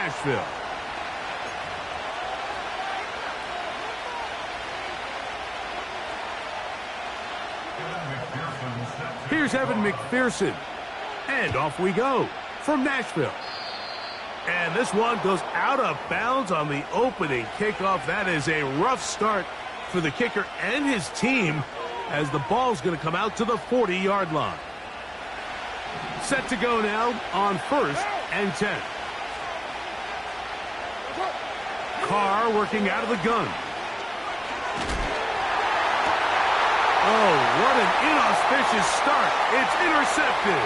Nashville. Here's Evan McPherson. And off we go from Nashville. And this one goes out of bounds on the opening kickoff. That is a rough start for the kicker and his team as the ball's going to come out to the 40-yard line. Set to go now on 1st and 10. Carr working out of the gun. Oh, what an inauspicious start. It's intercepted.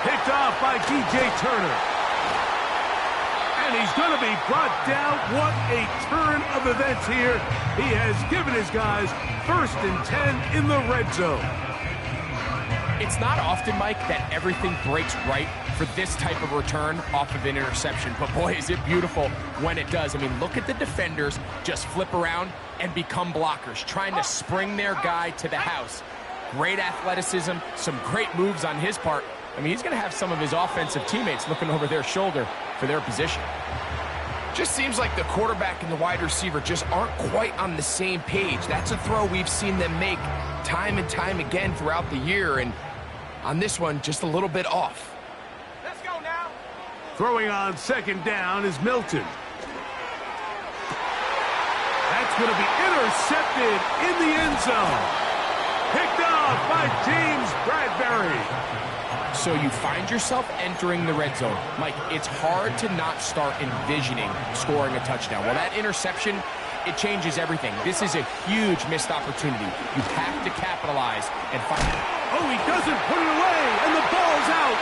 Picked off by DJ Turner. And he's going to be brought down. What a turn of events here. He has given his guys 1st and 10 in the red zone. It's not often, Mike, that everything breaks right for this type of return off of an interception. But boy, is it beautiful when it does. I mean, look at the defenders just flip around and become blockers, trying to spring their guy to the house. Great athleticism, some great moves on his part. I mean, he's going to have some of his offensive teammates looking over their shoulder for their position. Just seems like the quarterback and the wide receiver just aren't quite on the same page. That's a throw we've seen them make time and time again throughout the year, and on this one, just a little bit off. Let's go now. Throwing on 2nd down is Milton. That's going to be intercepted in the end zone. Picked off by James Bradbury. So you find yourself entering the red zone. Mike, it's hard to not start envisioning scoring a touchdown. Well, that interception, it changes everything. This is a huge missed opportunity. You have to capitalize and find it. Oh, he doesn't put it away, and the ball's out.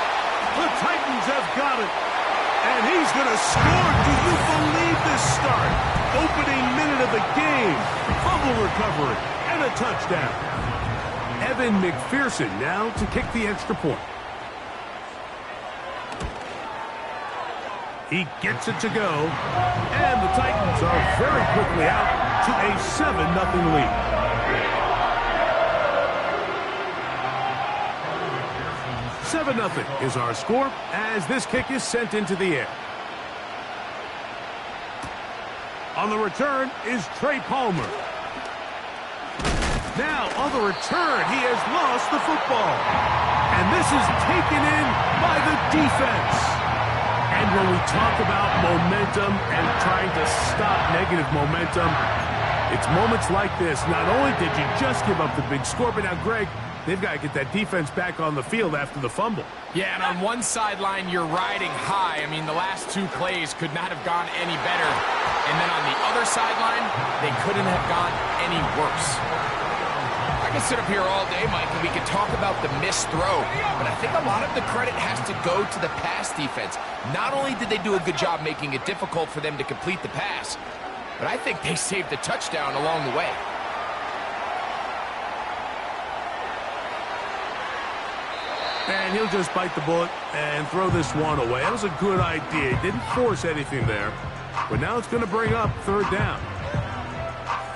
The Titans have got it. And he's going to score. Do you believe this start? Opening minute of the game. Fumble recovery and a touchdown. Evan McPherson now to kick the extra point. He gets it to go, and the Titans are very quickly out to a 7-0 lead. $7-0 is our score as this kick is sent into the air. On the return is Trey Palmer. Now on the return, he has lost the football. And this is taken in by the defense. And when we talk about momentum and trying to stop negative momentum, it's moments like this. Not only did you just give up the big score, but now, Greg, they've got to get that defense back on the field after the fumble. Yeah, and on one sideline, you're riding high. I mean, the last 2 plays could not have gone any better. And then on the other sideline, they couldn't have gone any worse. I can sit up here all day, Mike, and we can talk about the missed throw, but I think a lot of the credit has to go to the pass defense. Not only did they do a good job making it difficult for them to complete the pass, but I think they saved the touchdown along the way. And he'll just bite the bullet and throw this one away. That was a good idea. He didn't force anything there, but now it's going to bring up 3rd down.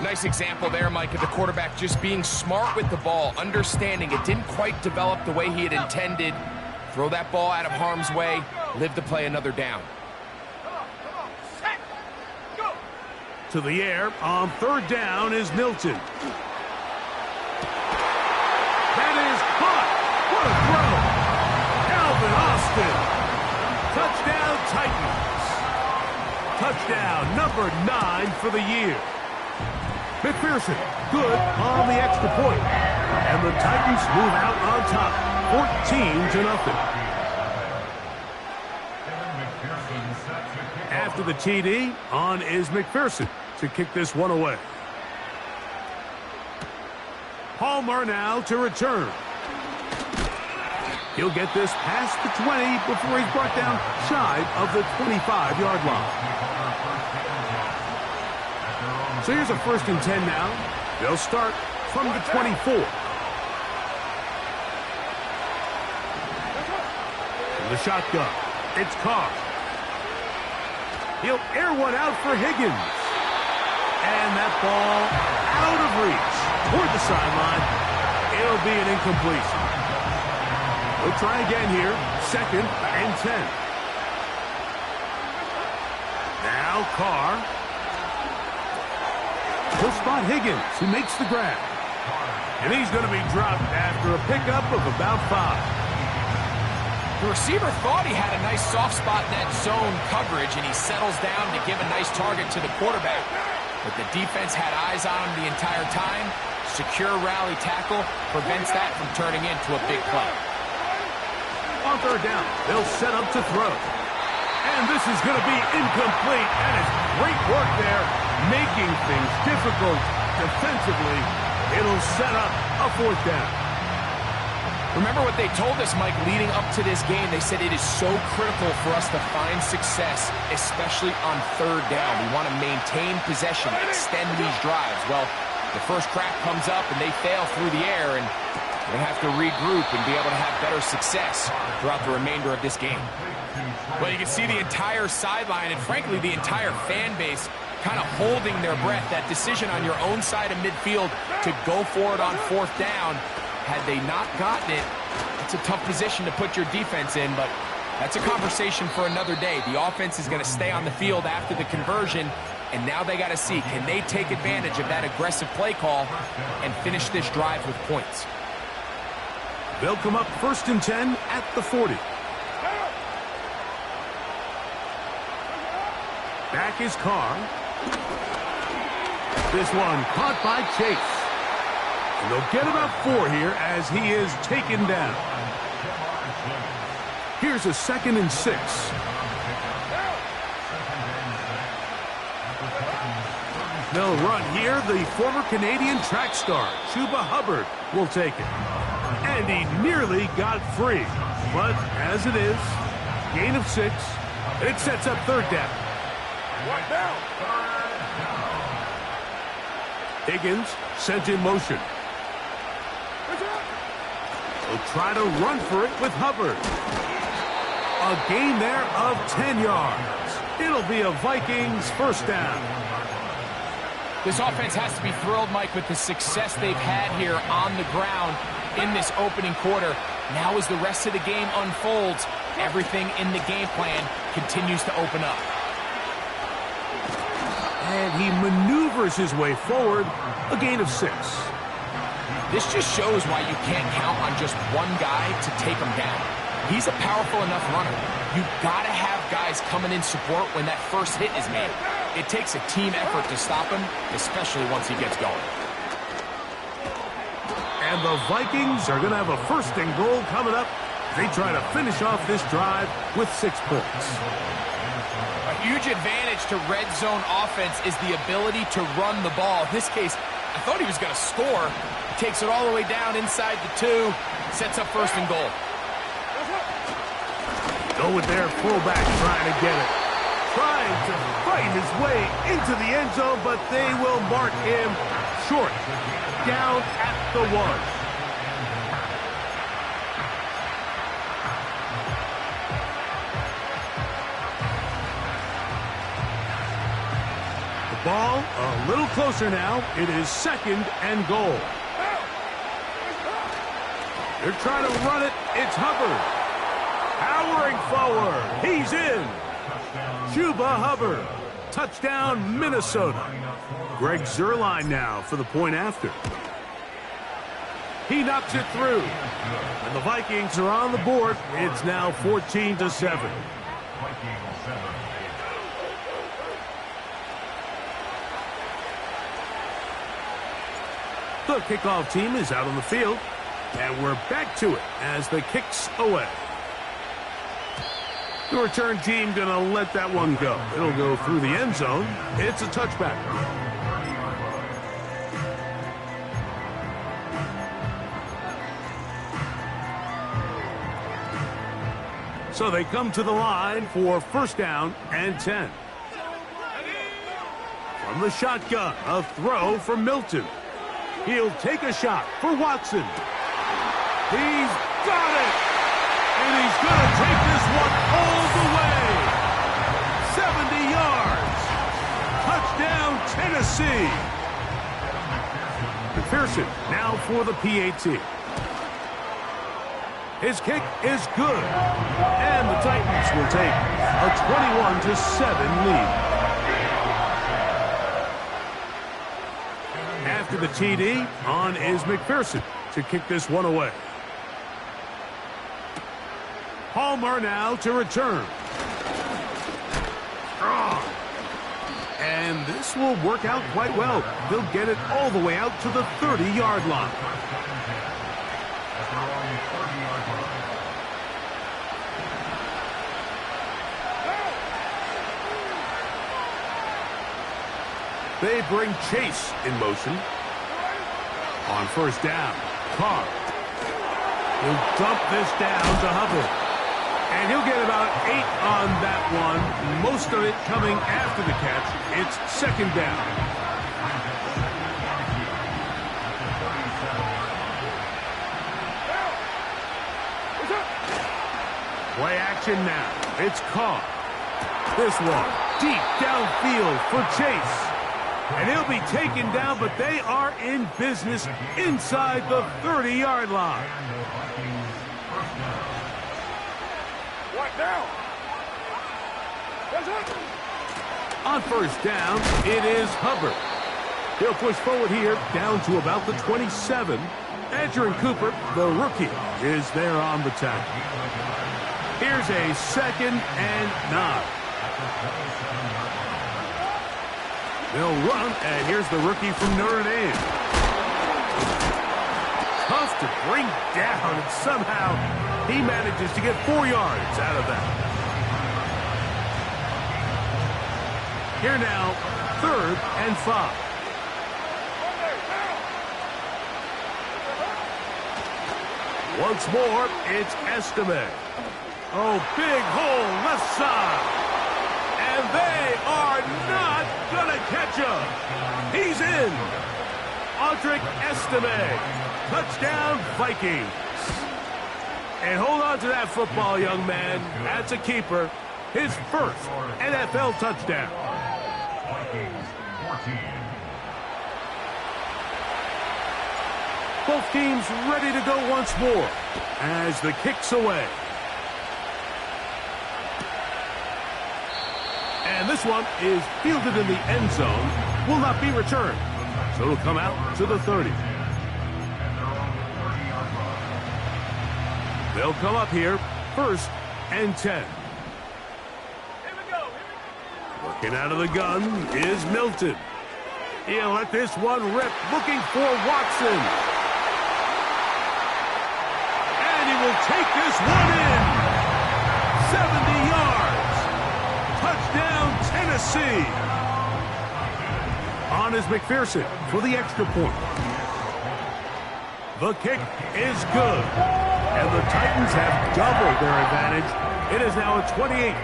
Nice example there, Mike, of the quarterback just being smart with the ball, understanding it didn't quite develop the way he had intended. Throw that ball out of harm's way, live to play another down. To the air on 3rd down is Milton. That is caught. What a throw. Calvin Austin. Touchdown number 9 for the year. McPherson, good on the extra point. And the Titans move out on top, 14-0. After the TD, on is McPherson to kick this one away. Palmer now to return. He'll get this past the 20 before he's brought down shy of the 25-yard line. So here's a 1st and 10 now. They'll start from the 24. In the shotgun, it's Carr. He'll air one out for Higgins. And that ball out of reach toward the sideline. It'll be an incompletion. We'll try again here. 2nd and 10. Now Carr. He'll spot Higgins, who makes the grab. And he's going to be dropped after a pickup of about 5. The receiver thought he had a nice soft spot in that zone coverage, and he settles down to give a nice target to the quarterback. But the defense had eyes on him the entire time. Secure rally tackle prevents that from turning into a big play. On third down, they'll set up to throw. And this is going to be incomplete, and it's great work there, making things difficult defensively. It'll set up a 4th down. Remember what they told us, Mike, leading up to this game. They said it is so critical for us to find success, especially on third down. We want to maintain possession, extend these drives. Well, the first crack comes up, and they fail through the air, and they're going to have to regroup and be able to have better success throughout the remainder of this game. Well, you can see the entire sideline and, frankly, the entire fan base kind of holding their breath. That decision on your own side of midfield to go for it on 4th down, had they not gotten it, it's a tough position to put your defense in, but that's a conversation for another day. The offense is going to stay on the field after the conversion, and now they got to see, can they take advantage of that aggressive play call and finish this drive with points? They'll come up 1st and 10 at the 40. Back is Carr. This one caught by Chase. And they'll get about 4 here as he is taken down. Here's a 2nd and 6. They'll run here. The former Canadian track star, Chuba Hubbard, will take it. And he nearly got free. But as it is, gain of 6. And it sets up 3rd down. Right now. Higgins sent in motion. He'll try to run for it with Hubbard. A gain there of 10 yards. It'll be a Vikings 1st down. This offense has to be thrilled, Mike, with the success they've had here on the ground in this opening quarter. Now as the rest of the game unfolds, everything in the game plan continues to open up. And he maneuvers his way forward, a gain of 6. This just shows why you can't count on just one guy to take him down. He's a powerful enough runner. You've got to have guys coming in support when that first hit is made. It takes a team effort to stop him, especially once he gets going. And the Vikings are going to have a 1st and goal coming up. They try to finish off this drive with 6 points. A huge advantage to red zone offense is the ability to run the ball. In this case, I thought he was going to score. He takes it all the way down inside the 2, sets up 1st and goal. Go with their fullback trying to get it. Trying to fight his way into the end zone, but they will mark him short. Down at the 1. Ball a little closer now. It is 2nd and goal. They're trying to run it. It's Hubbard. Powering forward. He's in. Chuba Hubbard. Touchdown, Minnesota. Greg Zuerlein now for the point after. He knocks it through. And the Vikings are on the board. It's now 14-7. The kickoff team is out on the field, and we're back to it as the kick's away. The return team going to let that one go. It'll go through the end zone. It's a touchback. So they come to the line for 1st down and 10. From the shotgun, a throw from Milton. He'll take a shot for Watson. He's got it! And he's going to take this one all the way. 70 yards. Touchdown, Tennessee. McPherson now for the PAT. His kick is good. And the Titans will take a 21-7 lead. After the TD, on is McPherson to kick this one away. Palmer now to return. And this will work out quite well. They'll get it all the way out to the 30-yard line. They bring Chase in motion. On first down, Carr. He'll dump this down to Hubbard. And he'll get about 8 on that one. Most of it coming after the catch. It's second down. Play action now. It's Carr. This one deep downfield for Chase. And he'll be taken down, but they are in business inside the 30-yard line. What now? On first down, it is Hubbard. He'll push forward here down to about the 27. Andrew Cooper, the rookie, is there on the tackle. Here's a 2nd and 9. They'll run, and here's the rookie from Notre Dame. Tough to bring down, and somehow he manages to get 4 yards out of that. Here now, 3rd and 5. Once more, it's Estime. Oh, big hole left side. And they are not going to catch him. He's in. Audric Estime. Touchdown, Vikings. And hold on to that football, young man. That's a keeper. His first NFL touchdown. Vikings 14. Both teams ready to go once more as the kick's away. And this one is fielded in the end zone. Will not be returned. So it'll come out to the 30. They'll come up here, 1st and 10. Here we go. Looking out of the gun is Milton. He'll let this one rip, looking for Watson. And he will take this one in. 70 yards. Touchdown, Tennessee. On is McPherson for the extra point. The kick is good. And the Titans have doubled their advantage. It is now a 28.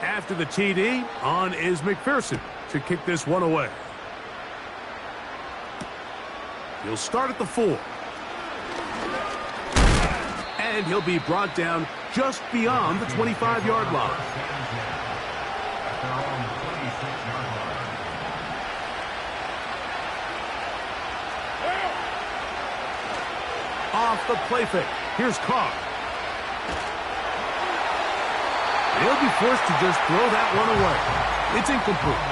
After the TD, on is McPherson to kick this one away. He'll start at the 4. And he'll be brought down just beyond the 25-yard line. Off the play fake. Here's Carr. He'll be forced to just throw that one away. It's incomplete.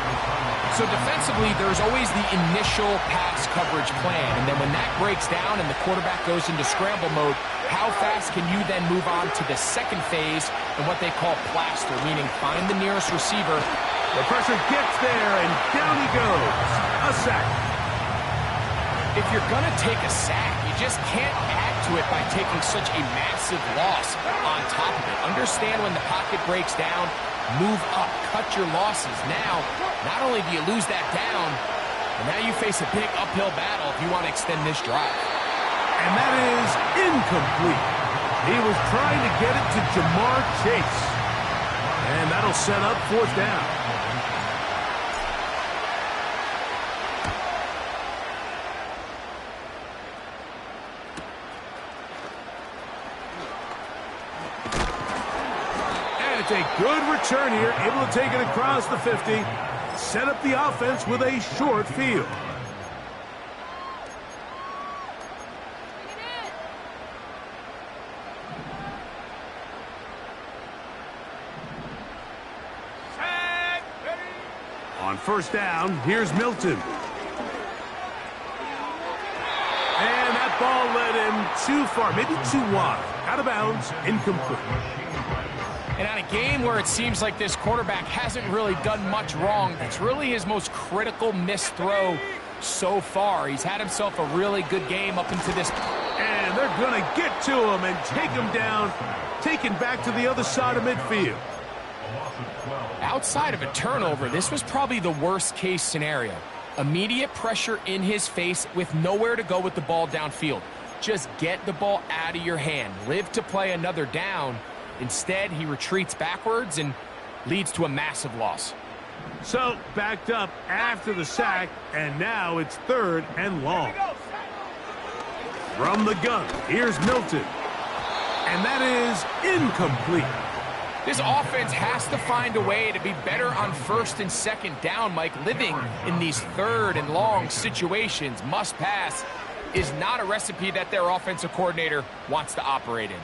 So defensively, there's always the initial pass coverage plan. And then when that breaks down and the quarterback goes into scramble mode, how fast can you then move on to the second phase and what they call plaster, meaning find the nearest receiver. The pressure gets there, and down he goes. A sack. If you're going to take a sack, you just can't add to it by taking such a massive loss on top of it. Understand when the pocket breaks down, move up, cut your losses. Now, not only do you lose that down, but now you face a big uphill battle if you want to extend this drive. And that is incomplete. He was trying to get it to Jamar Chase. And that'll set up 4th down. And it's a good return here, able to take it across the 50. Set up the offense with a short field. first down, here's Milton. And that ball led him too far, maybe too wide. Out of bounds, incomplete. And on a game where it seems like this quarterback hasn't really done much wrong, that's really his most critical missed throw so far. He's had himself a really good game up into this. And they're going to get to him and take him down, taken back to the other side of midfield. Outside of a turnover, this was probably the worst case scenario. Immediate pressure in his face with nowhere to go with the ball downfield. Just get the ball out of your hand. Live to play another down. Instead, he retreats backwards and leads to a massive loss. So, backed up after the sack, and now it's 3rd and long. From the gun, here's Milton. And that is incomplete. This offense has to find a way to be better on 1st and 2nd down, Mike. Living in these 3rd and long situations, must pass, is not a recipe that their offensive coordinator wants to operate in.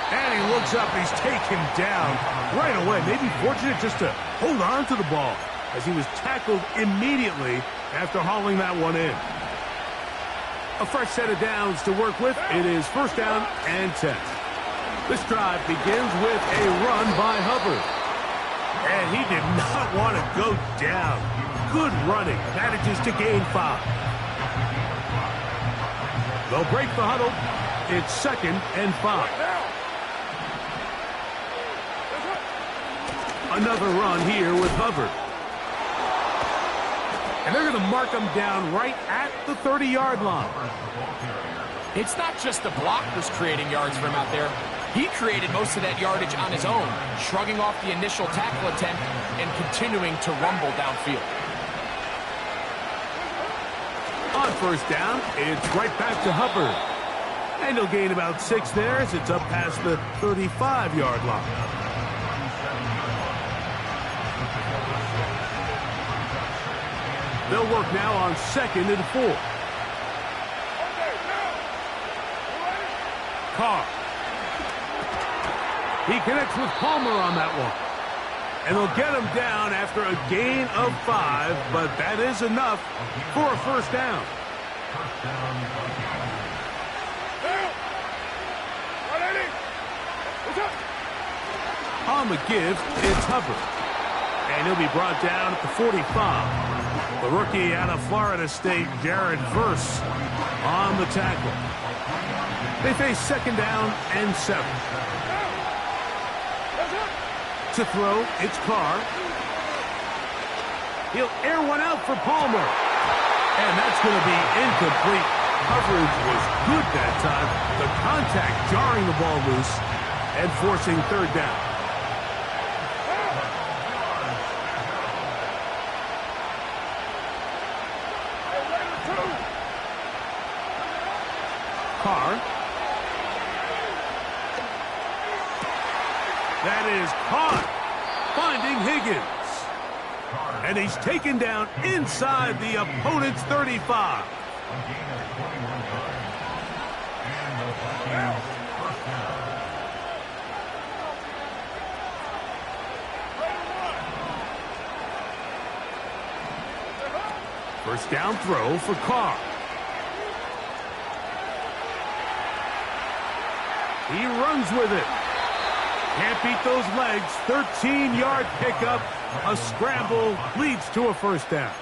And he looks up, he's taken down right away. Maybe fortunate just to hold on to the ball as he was tackled immediately after hauling that one in. A fresh set of downs to work with. It is 1st down and 10. This drive begins with a run by Hubbard. And he did not want to go down. Good running. Manages to gain 5. They'll break the huddle. It's 2nd and 5. Another run here with Hubbard. And they're going to mark him down right at the 30-yard line. It's not just the blockers creating yards for him out there. He created most of that yardage on his own, shrugging off the initial tackle attempt and continuing to rumble downfield. On 1st down, it's right back to Hubbard. And he'll gain about 6 there as it's up past the 35-yard line. They'll work now on 2nd and 4. Carr. He connects with Palmer on that one. And they'll get him down after a gain of 5, but that is enough for a 1st down. On the give, it's Hubbard. And he'll be brought down at the 45. The rookie out of Florida State, Jared Verse, on the tackle. They face 2nd down and 7. To throw, it's Carr. He'll air one out for Palmer. And that's going to be incomplete. Coverage was good that time. The contact jarring the ball loose and forcing 3rd down. Carr. That is caught, finding Higgins. And he's taken down inside the opponent's 35. First down throw for Carr. He runs with it. Can't beat those legs. 13-yard pickup. A scramble leads to a 1st down.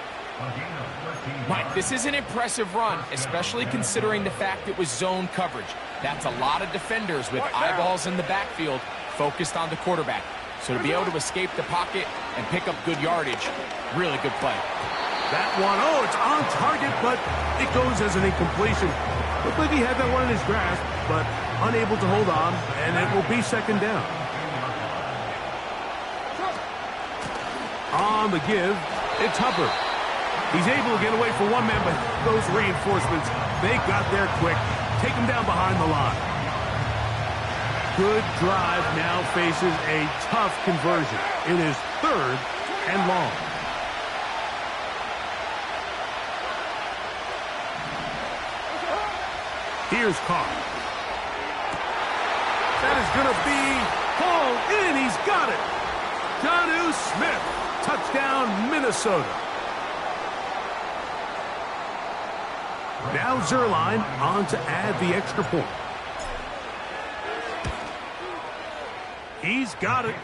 Mike, this is an impressive run, especially considering the fact it was zone coverage. That's a lot of defenders with eyeballs in the backfield focused on the quarterback. So to be able to escape the pocket and pick up good yardage, really good play. That one, oh, it's on target, but it goes as an incompletion. Looked like he had that one in his grasp, but unable to hold on, and it will be 2nd down. On the give, it's Hubbard. He's able to get away for one man, but those reinforcements, they got there quick. Take him down behind the line. Good drive now faces a tough conversion. It is 3rd and long. Here's Carr. That is going to be hauled in. He's got it. Jonnu Smith Touchdown, Minnesota. Now Zerline on to add the extra point. He's got it.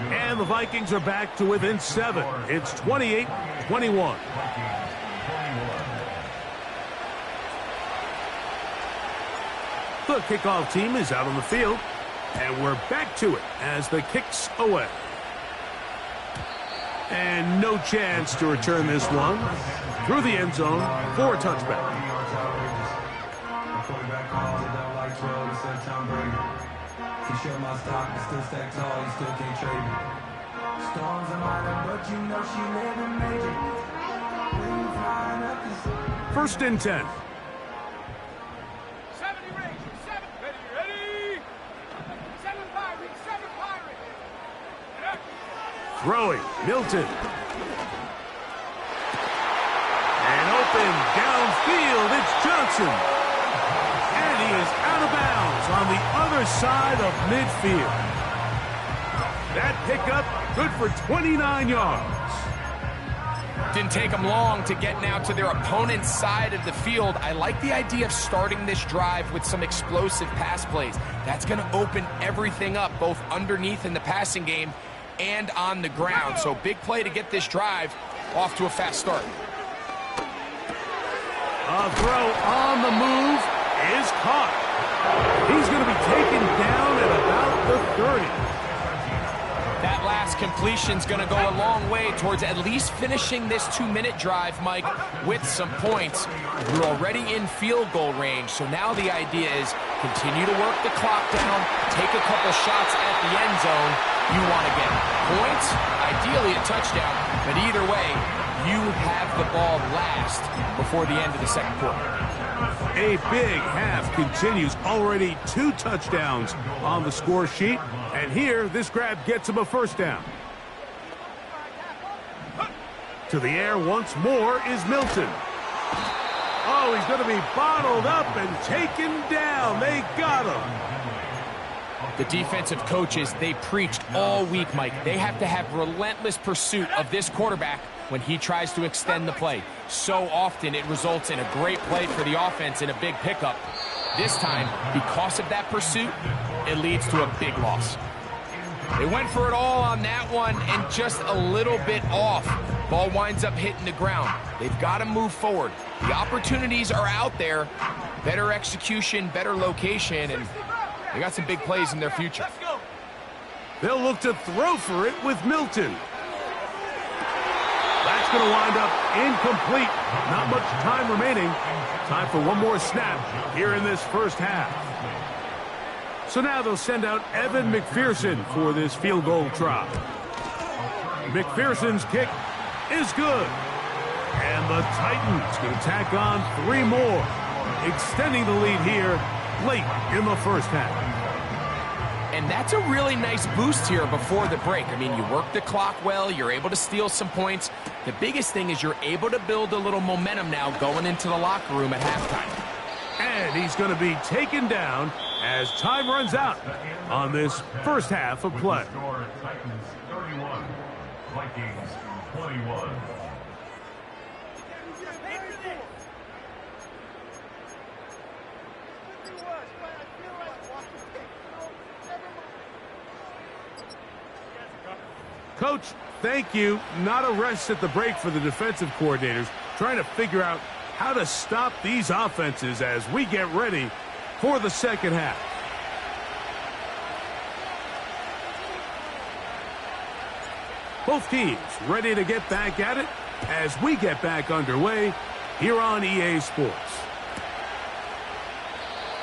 And the Vikings are back to within 7. It's 28-21. The kickoff team is out on the field. And we're back to it as the kick's away. And no chance to return this one through the end zone for a touchback. First and 10. Throwing, Milton. And open downfield, it's Johnson. And he is out of bounds on the other side of midfield. That pickup good for 29 yards. Didn't take them long to get now to their opponent's side of the field. I like the idea of starting this drive with some explosive pass plays. That's going to open everything up, both underneath in the passing game and on the ground. So big play to get this drive off to a fast start. A throw on the move is caught. He's going to be taken down at about the 30. That last completion's going to go a long way towards at least finishing this 2-minute drive, Mike, with some points. You're already in field goal range, so now the idea is continue to work the clock down, take a couple shots at the end zone. You want to get points, ideally a touchdown, but either way, you have the ball last before the end of the second quarter. A big half continues. Already 2 touchdowns on the score sheet. And here, this grab gets him a first down. To the air once more is Milton. Oh, he's going to be bottled up and taken down. They got him. The defensive coaches, they preached all week, Mike. They have to have relentless pursuit of this quarterback when he tries to extend the play. So often it results in a great play for the offense and a big pickup. This time, because of that pursuit, it leads to a big loss. They went for it all on that one and just a little bit off. Ball winds up hitting the ground. They've got to move forward. The opportunities are out there. Better execution, better location, and they got some big plays in their future. They'll look to throw for it with Milton. That's going to wind up incomplete. Not much time remaining. Time for one more snap here in this first half. So now they'll send out Evan McPherson for this field goal try. McPherson's kick is good. And the Titans going to tack on 3 more, extending the lead here late in the first half. And that's a really nice boost here before the break. I mean, you work the clock well, you're able to steal some points. The biggest thing is you're able to build a little momentum now going into the locker room at halftime. And he's going to be taken down as time runs out on this first half of play. Titans 31, Vikings 21. Coach, thank you. Not a rest at the break for the defensive coordinators, trying to figure out how to stop these offenses as we get ready for the second half. Both teams ready to get back at it as we get back underway here on EA Sports.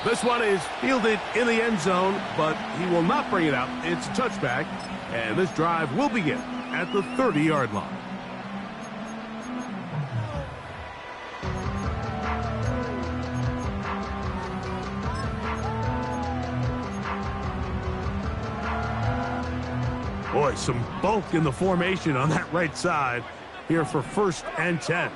This one is fielded in the end zone, but he will not bring it out. It's a touchback, and this drive will begin at the 30-yard line. Boy, some bulk in the formation on that right side here for 1st and 10.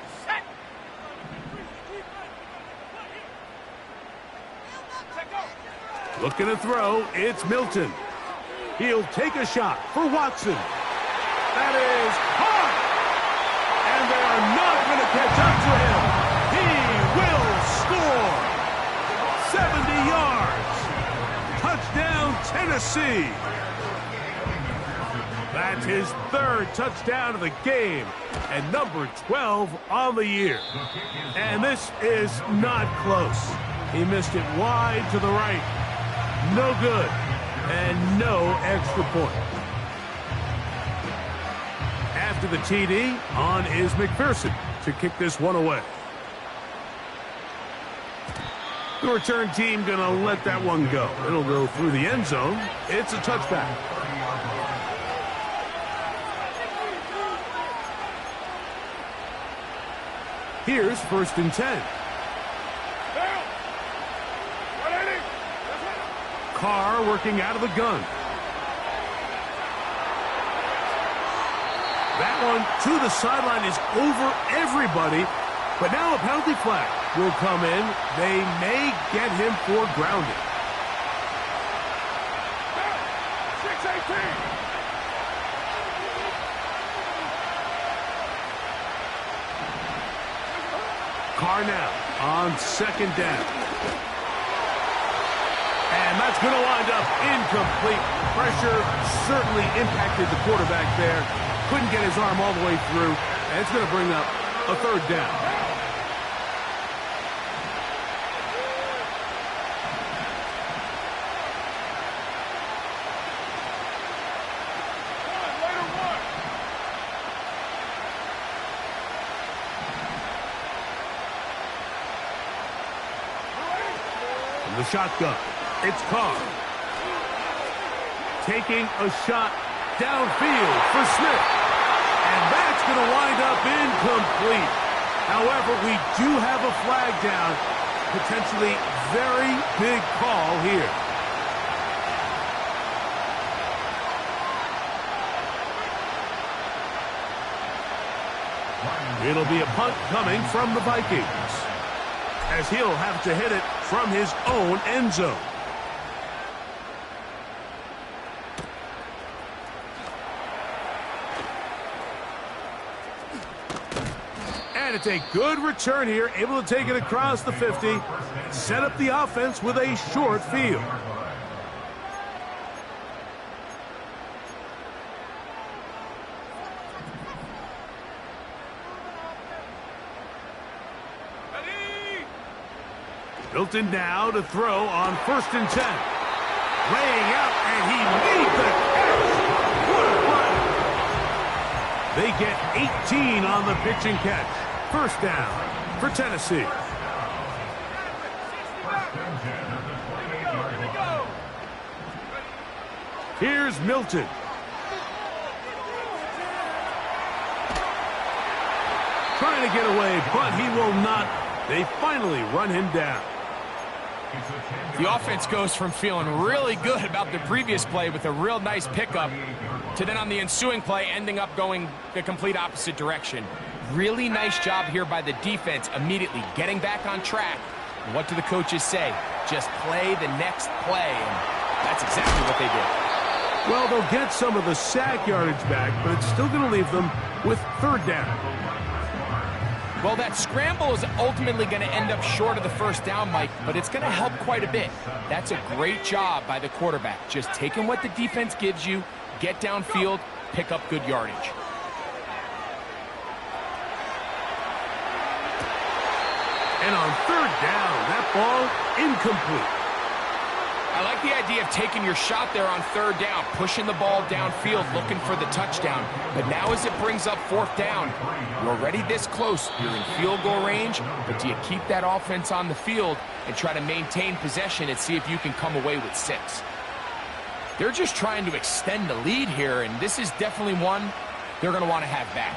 Looking to throw, it's Milton. He'll take a shot for Watson. That is caught. Tennessee. That's his third touchdown of the game and number 12 on the year. And this is not close. He missed it wide to the right. No good. And no extra point. After the TD, on is McPherson to kick this one away. The return team going to let that one go. It'll go through the end zone. It's a touchback. Here's 1st and 10. Carr working out of the gun. That one to the sideline is over everybody. But now a penalty flag will come in. They may get him for grounding. 6-18. Carr now on 2nd down. And that's going to wind up incomplete. Pressure certainly impacted the quarterback there. Couldn't get his arm all the way through. And it's going to bring up a 3rd down. The shotgun. It's Carr. Taking a shot downfield for Smith. And that's going to wind up incomplete. However, we do have a flag down. Potentially very big call here. It'll be a punt coming from the Vikings, as he'll have to hit it from his own end zone. And it's a good return here, able to take it across the 50, set up the offense with a short field. Milton now to throw on 1st and 10. Laying out, and he made the catch. What a run. They get 18 on the pitch and catch. 1st down for Tennessee. Here's Milton. Trying to get away, but he will not. They finally run him down. The offense goes from feeling really good about the previous play with a real nice pickup to then on the ensuing play ending up going the complete opposite direction. Really nice job here by the defense immediately getting back on track. And what do the coaches say? Just play the next play, and that's exactly what they did. Well, they'll get some of the sack yardage back, but it's still going to leave them with 3rd down. Well, that scramble is ultimately going to end up short of the 1st down, Mike, but it's going to help quite a bit. That's a great job by the quarterback. Just taking what the defense gives you, get downfield, pick up good yardage. And on 3rd down, that ball incomplete. I like the idea of taking your shot there on 3rd down, pushing the ball downfield, looking for the touchdown. But now as it brings up 4th down, you're already this close. You're in field goal range, but do you keep that offense on the field and try to maintain possession and see if you can come away with 6? They're just trying to extend the lead here, and this is definitely one they're going to want to have back.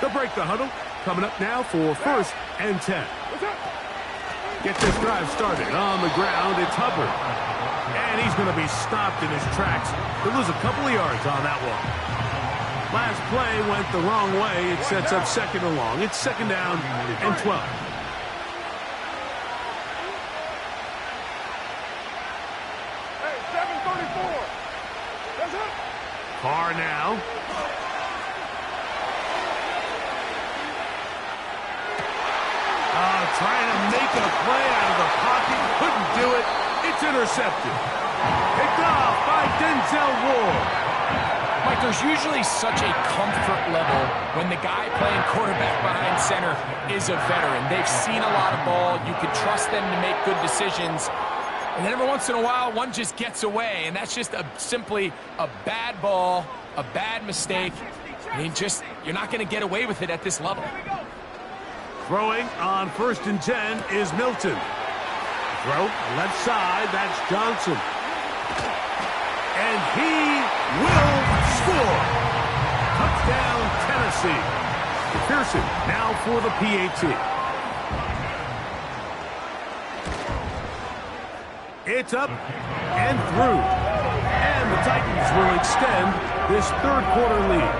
They'll break the huddle. Coming up now for 1st and 10. Get this drive started on the ground. It's Hubbard. And he's going to be stopped in his tracks. He'll lose a couple of yards on that one. Last play went the wrong way. It sets up 2nd and long. It's 2nd down and 12. Hey, 7:34. That's it. Carr now. Trying to make a play out of the pocket. Couldn't do it. It's intercepted. Picked off by Denzel Ward. Mike, there's usually such a comfort level when the guy playing quarterback behind center is a veteran. They've seen a lot of ball. You can trust them to make good decisions. And then every once in a while, one just gets away, and that's just simply a bad ball, a bad mistake. I mean, you're not going to get away with it at this level. Throwing on 1st and 10 is Milton. Throw left side, that's Johnson. And he will score. Touchdown, Tennessee. McPherson now for the PAT. It's up and through. And the Titans will extend this 3rd quarter lead.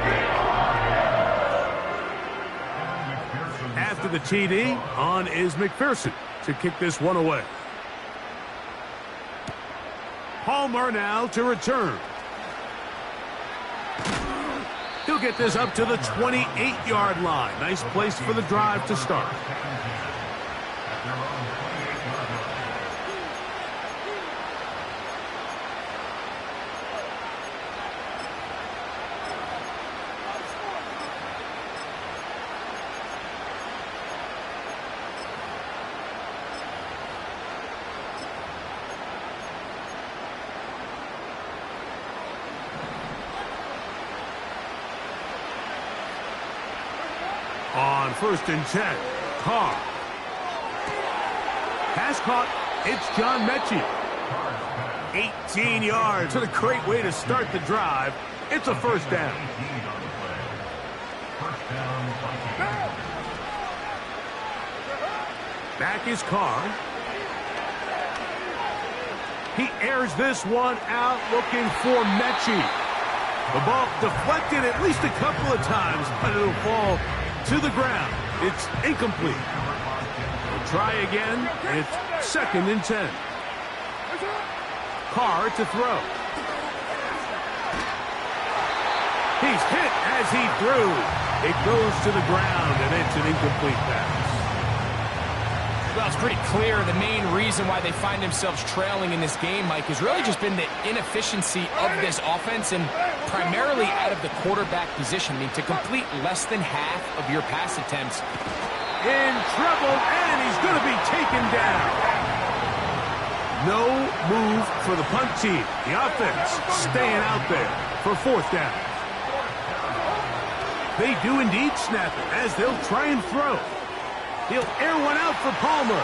After the TD, on is McPherson to kick this one away. Palmer now to return. He'll get this up to the 28-yard line. Nice place for the drive to start. On 1st and 10, Carr. Pass caught. It's John Mechie. 18 yards. What a great way to start the drive. It's a 1st down. Back is Carr. He airs this one out looking for Mechie. The ball deflected at least a couple of times, but it'll fall to the ground. It's incomplete. We'll try again. It's 2nd and 10. Carr to throw. He's hit as he threw. It goes to the ground, and it's an incomplete pass. Well, it's pretty clear the main reason why they find themselves trailing in this game, Mike, has really just been the inefficiency of this offense and primarily out of the quarterback position. I mean, to complete less than half of your pass attempts. In trouble, and he's going to be taken down. No move for the punt team. The offense staying out there for 4th down. They do indeed snap it as they'll try and throw. He'll air one out for Palmer.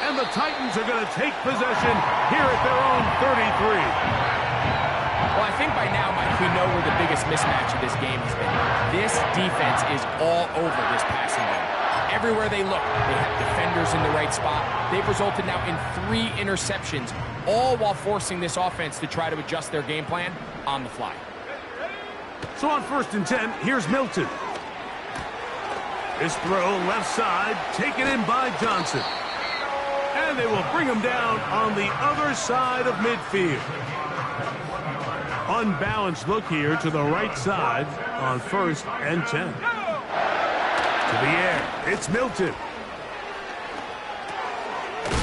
And the Titans are going to take possession here at their own 33. Well, I think by now, Mike, we know where the biggest mismatch of this game has been. This defense is all over this passing game. Everywhere they look, they have defenders in the right spot. They've resulted now in 3 interceptions, all while forcing this offense to try to adjust their game plan on the fly. So on 1st and 10, here's Milton. This throw left side, taken in by Johnson. And they will bring him down on the other side of midfield. Unbalanced look here to the right side on 1st and 10. To the air, it's Milton.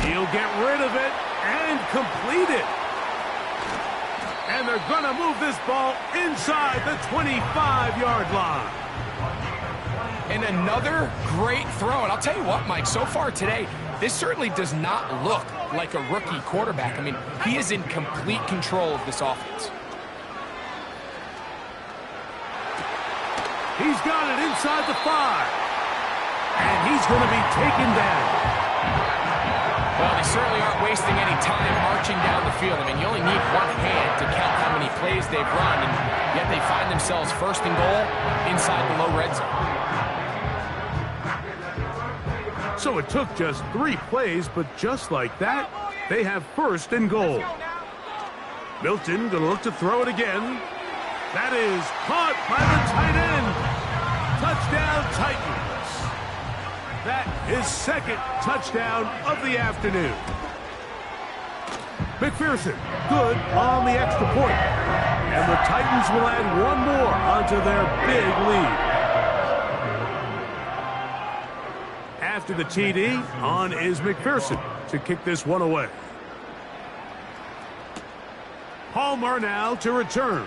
He'll get rid of it and complete it. And they're going to move this ball inside the 25-yard line. And another great throw. And I'll tell you what, Mike, so far today, this certainly does not look like a rookie quarterback. I mean, he is in complete control of this offense. He's got it inside the 5. And he's going to be taken down. Well, they certainly aren't wasting any time marching down the field. I mean, you only need one hand to count how many plays they've run, and yet they find themselves 1st and goal inside the low red zone. So it took just 3 plays, but just like that, they have 1st and goal. Milton going to look to throw it again. That is caught by the tight end. Touchdown, Titans. That is 2nd touchdown of the afternoon. McPherson, good on the extra point. And the Titans will add 1 more onto their big lead. After the TD, on is McPherson to kick this one away. Palmer now to return.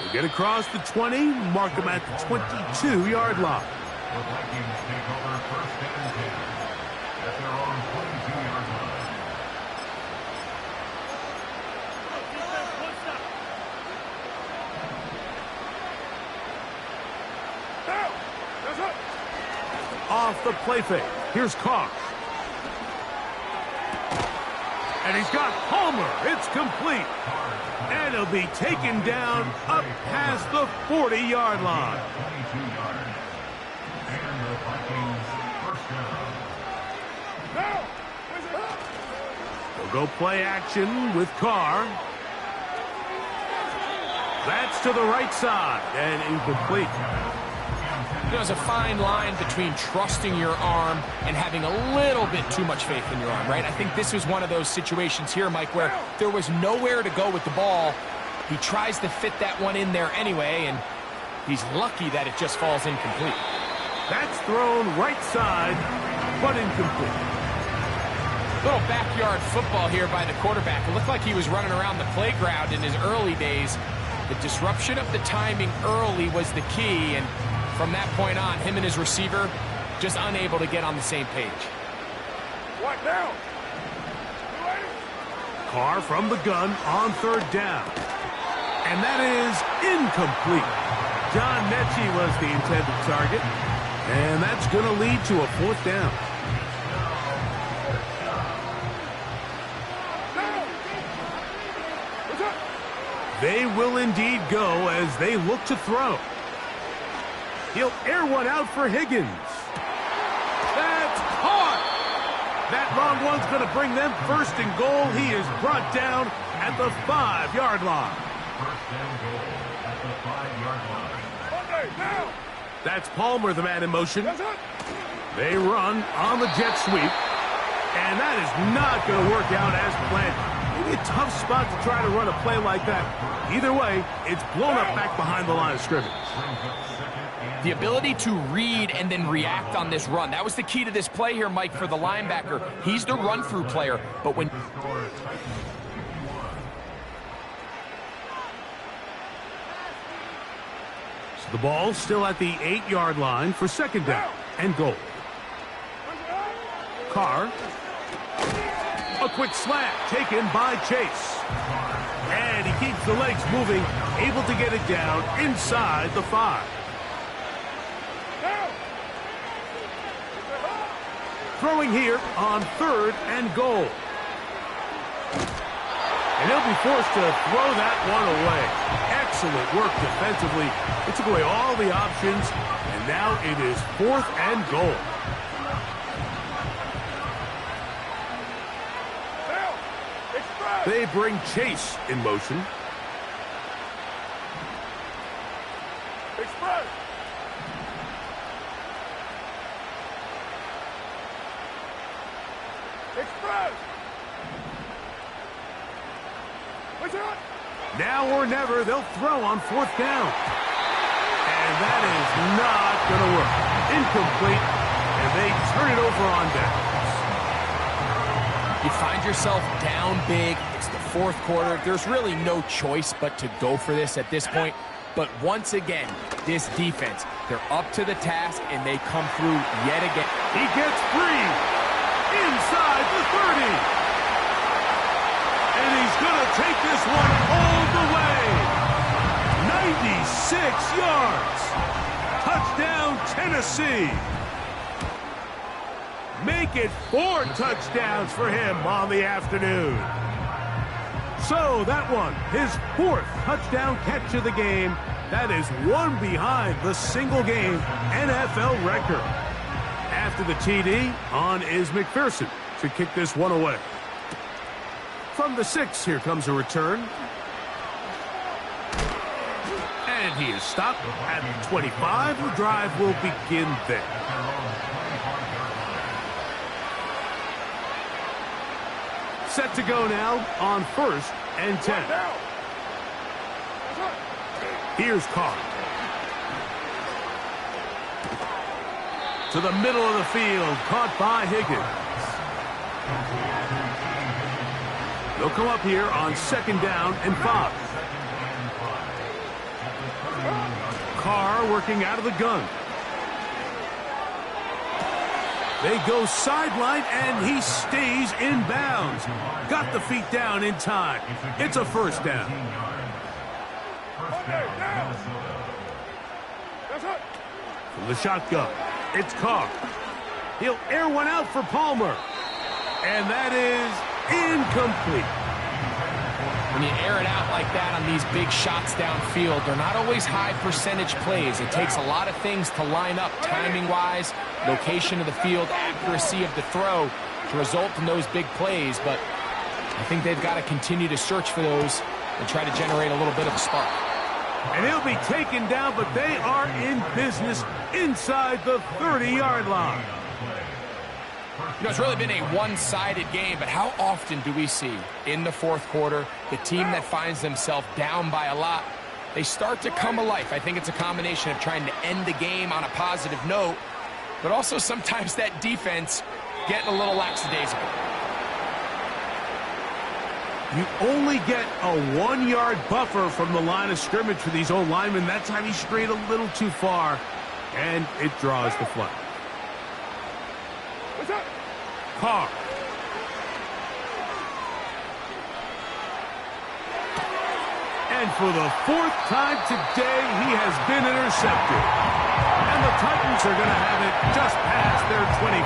They get across the 20, mark them at the 22-yard line. The Vikings take over first and 10 at their own 22-yard line. Off the play fake. Here's Carr. And he's got Palmer. It's complete. And he'll be taken down up past the 40-yard line. 22 yards. And the Vikings first down. They'll go play action with Carr. That's to the right side and incomplete. There's a fine line between trusting your arm and having a little bit too much faith in your arm, right? I think this was one of those situations here, Mike, where there was nowhere to go with the ball. He tries to fit that one in there anyway, and he's lucky that it just falls incomplete. That's thrown right side, but incomplete. Little backyard football here by the quarterback. It looked like he was running around the playground in his early days. The disruption of the timing early was the key, and from that point on, him and his receiver just unable to get on the same page. What now? Carr from the gun on third down. And that is incomplete. John Mechie was the intended target. And that's going to lead to a fourth down. They will indeed go as they look to throw. He'll air one out for Higgins. That's caught. That long one's going to bring them first and goal. He is brought down at the 5-yard line. First and goal at the 5-yard line. That's Palmer, the man in motion. They run on the jet sweep. And that is not going to work out as planned. Maybe a tough spot to try to run a play like that. Either way, it's blown up back behind the line of scrimmage. The ability to read and then react on this run. That was the key to this play here, Mike, for the linebacker. He's the run-through player, but when... So the ball still at the 8-yard line for second down and goal. Carr. A quick slant taken by Chase. And he keeps the legs moving, able to get it down inside the 5. Throwing here on third and goal. And he'll be forced to throw that one away. Excellent work defensively. It took away all the options, and now it is fourth and goal. They bring Chase in motion. Express. Express. Now or never, they'll throw on fourth down. And that is not going to work. Incomplete, and they turn it over on downs. You find yourself down big. It's the fourth quarter. There's really no choice but to go for this at this point. But once again, this defense, they're up to the task, and they come through yet again. He gets free inside the 30. And he's going to take this one all the way. 96 yards. Touchdown, Tennessee. Make it 4 touchdowns for him on the afternoon. So that one, his 4th touchdown catch of the game. That is one behind the single-game NFL record. After the TD, on is McPherson to kick this one away. From the 6, here comes a return. And he is stopped at the 25. The drive will begin there. Set to go now on 1st and 10. Here's Carr. To the middle of the field, caught by Higgins. They'll come up here on 2nd down and 5. Carr working out of the gun. They go sideline, and he stays in bounds. Got the feet down in time. It's a 1st down. From the shotgun, it's Carr. He'll air one out for Palmer. And that is incomplete. When you air it out like that on these big shots downfield, they're not always high percentage plays. It takes a lot of things to line up timing-wise, location of the field, accuracy of the throw to result in those big plays. But I think they've got to continue to search for those and try to generate a little bit of a spark. And he'll be taken down, but they are in business inside the 30-yard line. You know, it's really been a one-sided game, but how often do we see in the 4th quarter the team that finds themselves down by a lot, they start to come alive? I think it's a combination of trying to end the game on a positive note, but also sometimes that defense getting a little lackadaisical. You only get a 1-yard buffer from the line of scrimmage for these old linemen. That time he strayed a little too far, and it draws the flag. Carr. And for the 4th time today, he has been intercepted. And the Titans are going to have it just past their 25.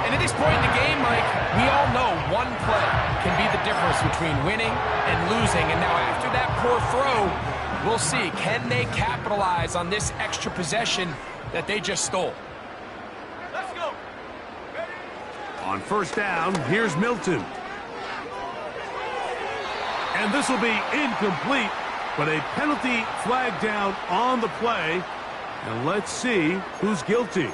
And at this point in the game, Mike, we all know one play can be the difference between winning and losing. And now after that poor throw, we'll see, can they capitalize on this extra possession that they just stole? On 1st down, here's Milton. And this will be incomplete, but a penalty flag down on the play. And let's see who's guilty.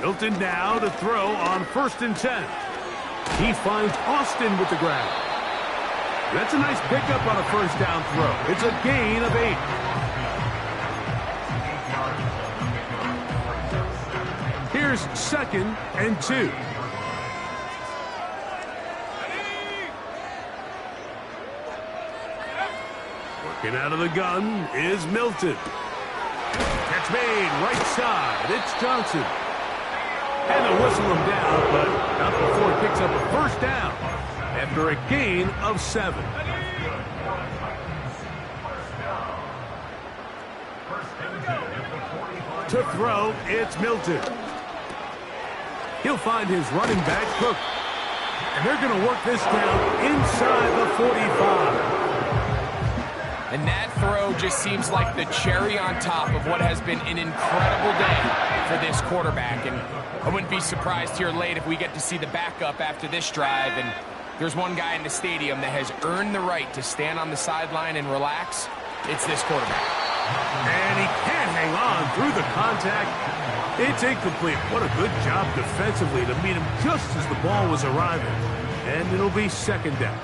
Milton now to throw on 1st and 10. He finds Austin with the grab. That's a nice pickup on a 1st down throw. It's a gain of 8. Here's 2nd and 2. Working out of the gun is Milton. Catch made right side. It's Johnson. And they'll whistle him down, but not before he picks up a 1st down after a gain of 7. To throw, it's Milton. He'll find his running back, Cook. And they're going to work this down inside the 45. And that throw just seems like the cherry on top of what has been an incredible day for this quarterback. And I wouldn't be surprised here late if we get to see the backup after this drive. And there's one guy in the stadium that has earned the right to stand on the sideline and relax. It's this quarterback. And he can't hang on through the contact. It's incomplete. What a good job defensively to meet him just as the ball was arriving. And it'll be 2nd down.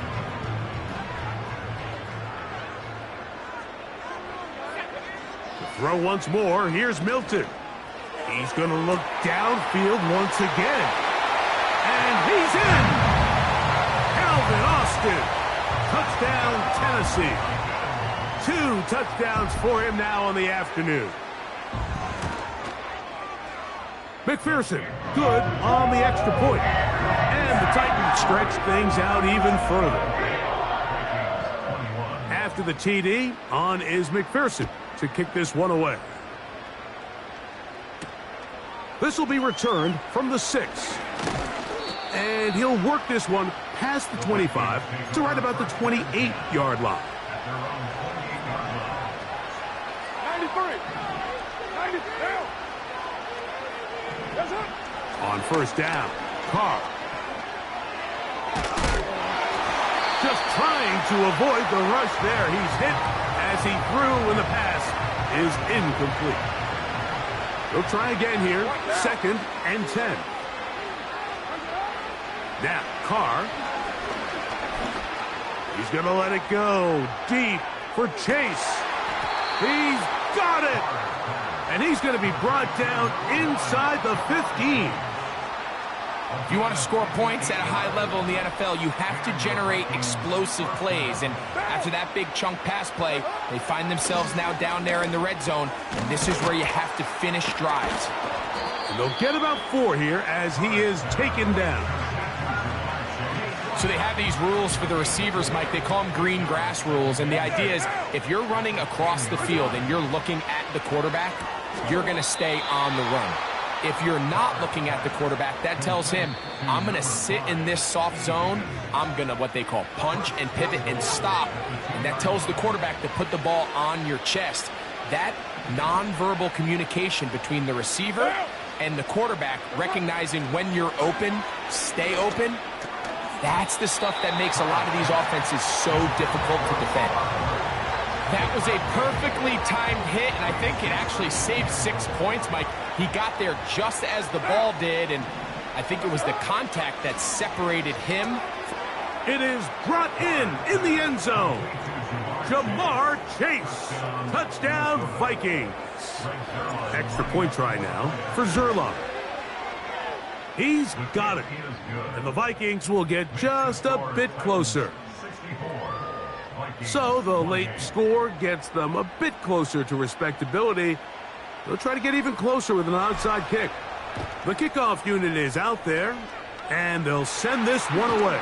To throw once more, here's Milton. He's going to look downfield once again. And he's in! Calvin Austin. Touchdown, Tennessee. 2 touchdowns for him now on the afternoon. McPherson, good on the extra point. And the Titans stretch things out even further. After the TD, on is McPherson to kick this one away. This will be returned from the 6. And he'll work this one past the 25 to right about the 28-yard line. 93. 90 down. Yes, sir. On 1st down, Carr. Just trying to avoid the rush there. He's hit as he threw, and the pass is incomplete. They'll try again here, 2nd and 10. Now, Carr. He's going to let it go deep for Chase. He's got it. And he's going to be brought down inside the 15. If you want to score points at a high level in the NFL, you have to generate explosive plays. And after that big chunk pass play, they find themselves now down there in the red zone. And this is where you have to finish drives. And they'll get about 4 here as he is taken down. So they have these rules for the receivers, Mike. They call them green grass rules. And the idea is if you're running across the field and you're looking at the quarterback, you're going to stay on the run. If you're not looking at the quarterback, that tells him, I'm going to sit in this soft zone. I'm going to what they call punch and pivot and stop. And that tells the quarterback to put the ball on your chest. That nonverbal communication between the receiver and the quarterback, recognizing when you're open, stay open, that's the stuff that makes a lot of these offenses so difficult to defend. That was a perfectly timed hit, and I think it actually saved 6 points, Mike. He got there just as the ball did, and I think it was the contact that separated him. It is brought in the end zone. Jamar Chase. Touchdown, Vikings. Extra point try now for Zerline. He's got it. And the Vikings will get just a bit closer. So the late score gets them a bit closer to respectability. They'll try to get even closer with an onside kick. The kickoff unit is out there, and they'll send this one away.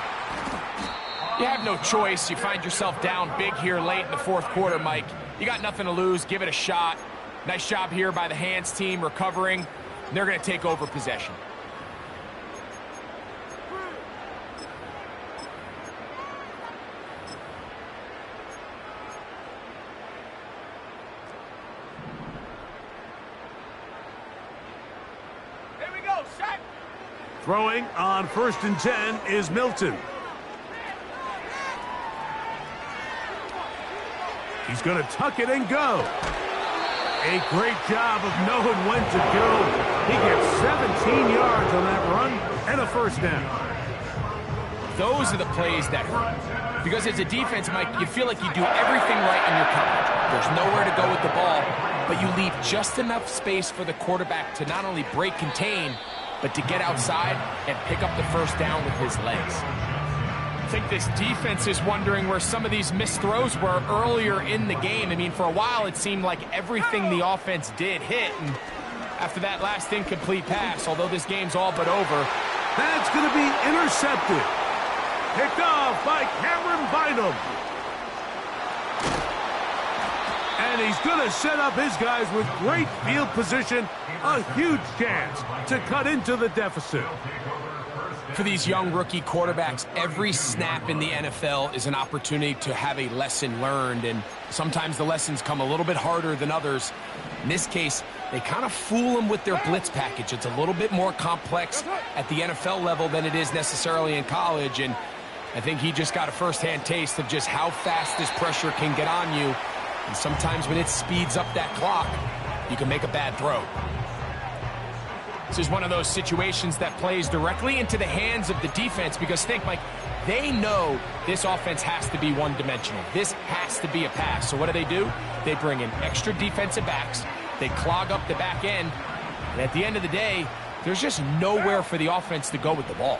You have no choice. You find yourself down big here late in the fourth quarter, Mike. You got nothing to lose. Give it a shot. Nice job here by the hands team recovering. They're going to take over possession. Throwing on 1st and 10 is Milton. He's going to tuck it and go. A great job of knowing when to go. He gets 17 yards on that run and a first down. Those are the plays that hurt. Because as a defense, Mike, you feel like you do everything right in your coverage. There's nowhere to go with the ball, but you leave just enough space for the quarterback to not only break contain, but to get outside and pick up the first down with his legs. I think this defense is wondering where some of these missed throws were earlier in the game. I mean, for a while, it seemed like everything the offense did hit. And after that last incomplete pass, although this game's all but over, that's going to be intercepted. Picked off by Cameron Bynum. And he's going to set up his guys with great field position. A huge chance to cut into the deficit. For these young rookie quarterbacks, every snap in the NFL is an opportunity to have a lesson learned, and sometimes the lessons come a little bit harder than others. In this case, they kind of fool them with their blitz package. It's a little bit more complex at the NFL level than it is necessarily in college, and I think he just got a first-hand taste of just how fast this pressure can get on you, and sometimes when it speeds up that clock, you can make a bad throw. This is one of those situations that plays directly into the hands of the defense because think, Mike, they know this offense has to be one-dimensional. This has to be a pass. So what do? They bring in extra defensive backs. They clog up the back end. And at the end of the day, there's just nowhere for the offense to go with the ball.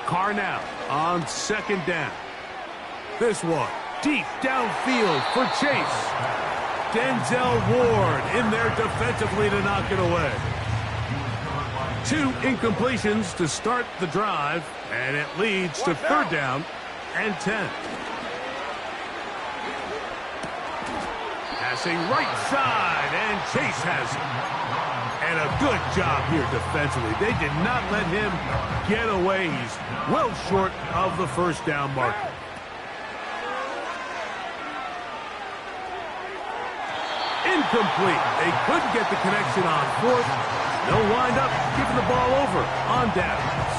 Carr now on 2nd down. This one deep downfield for Chase. Denzel Ward in there defensively to knock it away. 2 incompletions to start the drive, and it leads to 3rd down and 10. Passing right side, and Chase has it. And a good job here defensively. They did not let him get away. He's well short of the first down marker. Incomplete. They couldn't get the connection on 4th. They'll wind up giving the ball over on downs.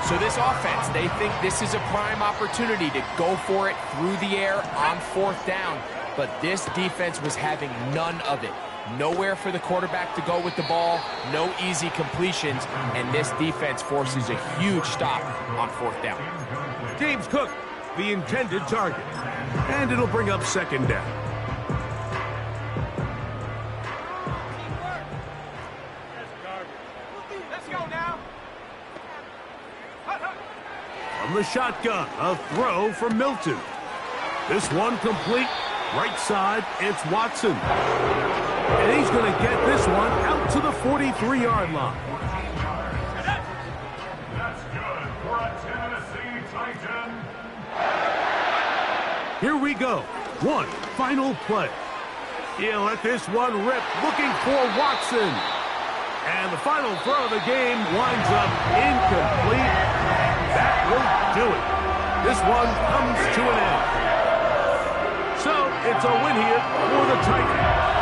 So this offense, they think this is a prime opportunity to go for it through the air on 4th down. But this defense was having none of it. Nowhere for the quarterback to go with the ball, no easy completions, and this defense forces a huge stop on 4th down. James Cook, the intended target. And it'll bring up 2nd down. Let's go now. From the shotgun, a throw from Milton. This one complete. Right side, it's Watson. And he's going to get this one out to the 43-yard line. That's good for a Tennessee Titan. Here we go. One final play. He'll let this one rip, looking for Watson. And the final throw of the game winds up incomplete. That will do it. This one comes to an end. So it's a win here for the Titans.